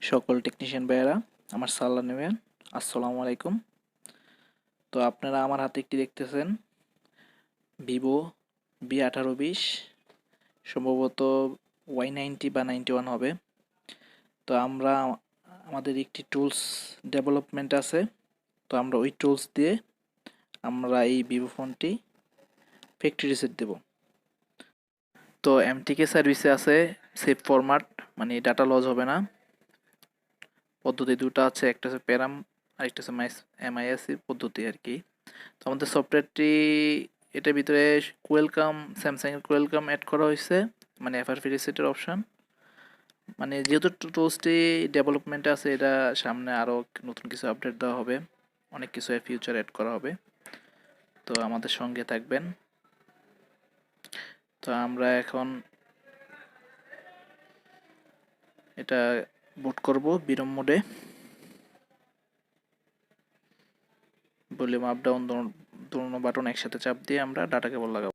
সকল টেকনিশিয়ান ভাইয়েরা আমার সালাম নেবেন। আসসালামু আলাইকুম। তো আপনারা আমার হাতে একটি দেখতেছেন ভিভো B1820, সম্ভবত Y90 বা 91 হবে। তো আমরা আমাদের একটি টুলস ডেভেলপমেন্ট আছে, তো আমরা ওই টুলস দিয়ে আমরা এই ভিভো ফোনটি ফ্যাক্টরি রিসেট দেব। তো MTK সার্ভিসে আছে সেভ ফরম্যাট, মানে ডাটা লস হবে না। পদ্ধতি দুটো আছে, একটা হচ্ছে প্যারাম আর একটা হচ্ছে MIS পদ্ধতি আর কি। তো আমাদের সফটওয়্যারটি এটার ভিতরে ওয়েলকাম, স্যামসাংয়ের ওয়েলকাম অ্যাড করা হয়েছে, মানে FRP রিসেটের অপশান। মানে যেহেতু টুলসটি ডেভেলপমেন্টে আছে, এটা সামনে আরও নতুন কিছু আপডেট দেওয়া হবে, অনেক কিছু ফিউচার অ্যাড করা হবে। তো আমাদের সঙ্গে থাকবেন। তো আমরা এখন এটা বুট করব বিরম মোডে। ভলিউম আপ ডাউন দোনো বাটন একসাথে চাপ দিয়ে আমরা ডাটা কেবল লাগাবো।